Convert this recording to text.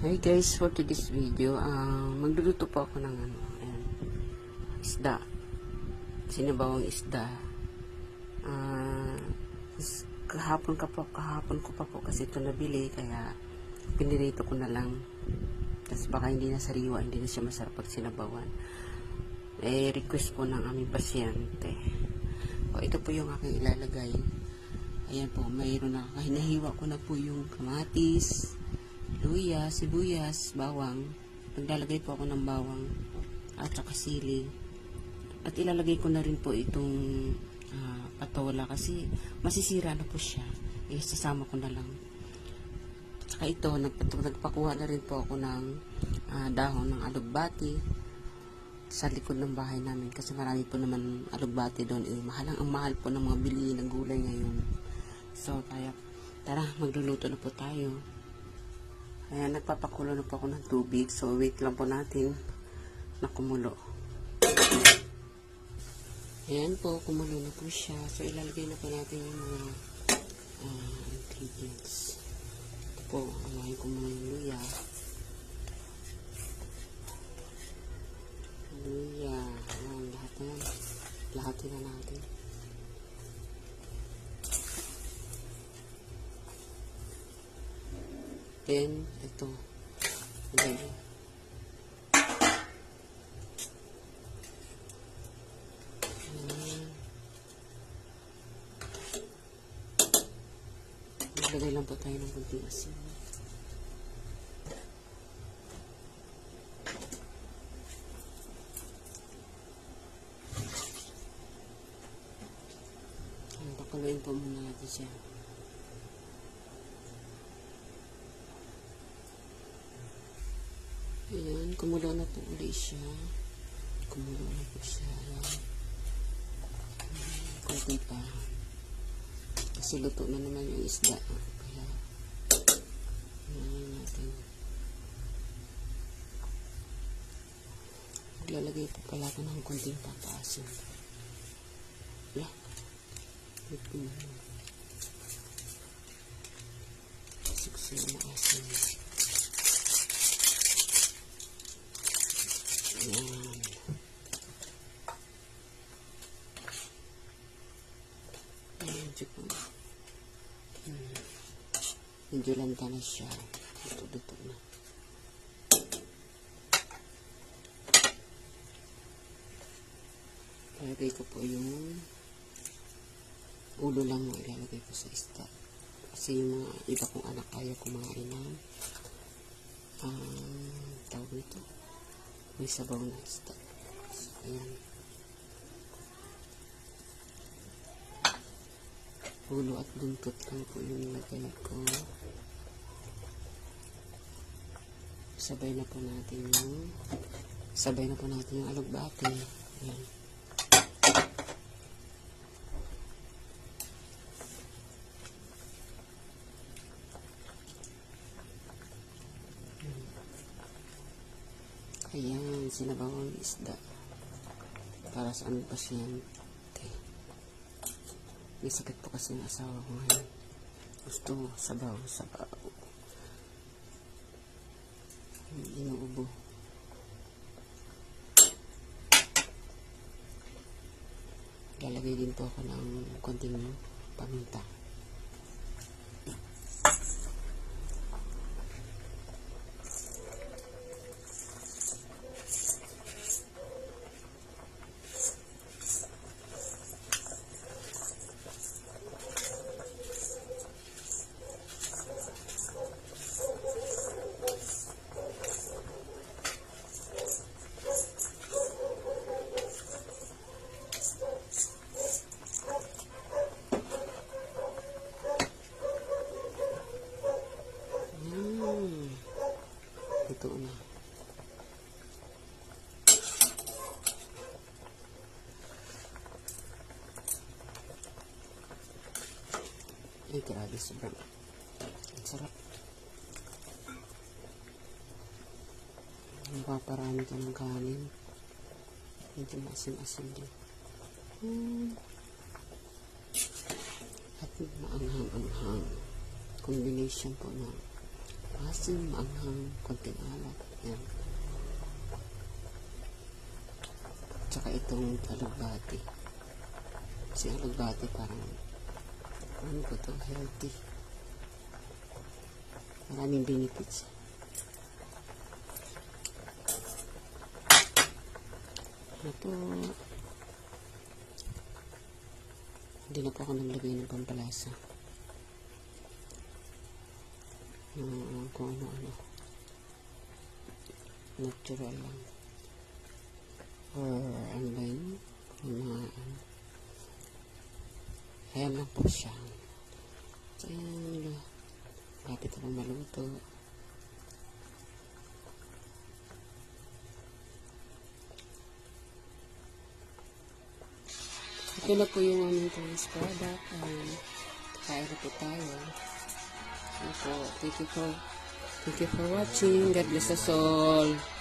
Hi guys, for today's video, magluluto po ako ng ayan, isda. Sinabawang isda. Kahapon ko pa po kasi ito nabili, kaya pinirito ko na lang. Kasi baka hindi na sariwa, hindi na siya masarap pag sinabawan. Request po ng aming pasyente. Ito po yung aking ilalagay. Ayan po, mayroon na, hinahiwa ko na po yung kamatis, luya, sibuyas, bawang. Naglalagay po ako ng bawang at saka sili. At ilalagay ko na rin po itong patola kasi masisira na po siya. Sasama ko na lang. At saka ito, nagpakuha na rin po ako ng dahon ng alugbati sa likod ng bahay namin kasi marami po naman alugbati doon. Ang mahal po ng mga bilihin ng gulay ngayon. So, kaya tara, magluluto na po tayo. Ayan, nagpapakulo na po ako ng tubig. So, wait lang po natin na kumulo. Ayan po, kumulo na po siya. So, ilalagay na po natin yung mga ingredients. Ito po, alahin ko muna yung luya. Luya. Ayan, lahat na yan. Lahatin na natin. Then, ito. Ayan. Maglagay lang po tayo ng kunting asin. Pakuloyin po muna natin siya. Ayan, kumulo na po ulit siya. Kumulo na po siya. Ayan. Kunti pa. Kasi luto na naman yung isda. Kaya, ayan natin. Maglalagay po pala ko ng kunting papaasin. Wala. Ito na. Suksi na asin. Ayan. Medyo lanta na siya. Ito na. Ilalagay ko po yung ulo lang mo ilalagay ko sa isda. Kasi yung mga iba kong anak ayaw kumain ng tawag nito. May sabaw na isda. So, ayan. Ulo at buntot lang po yung nilagay ko. Sabay na po natin yung alugbati. Ayan. Ayan, sinabawang isda. Para sa aming pasyente. May sakit po kasi ng asawa ko ngayon. Gusto sabaw. Inuubo. Lalagay din po ako ng konting paminta. Ito na. Ay, grabe, sobrang ang sarap. Mapaparami ka ng kanin. Medyo masin-asin din. At maanghang-anghang. Combination po ng Asim, maanghang, konting alat. Yan. Tsaka itong alugbati. Kasi alugbati parang, ano ko to, healthy. Maraming benefits. Ito, hindi na po ako naglagay ng pampalasa. Kung ano-ano. Natural lang. Or ano ba yun? Ayan lang po siya. So, ayan. Lapit akong maluto. Ito na po yung aming finished product. Kain na po tayo. Thank you for watching. God bless us all.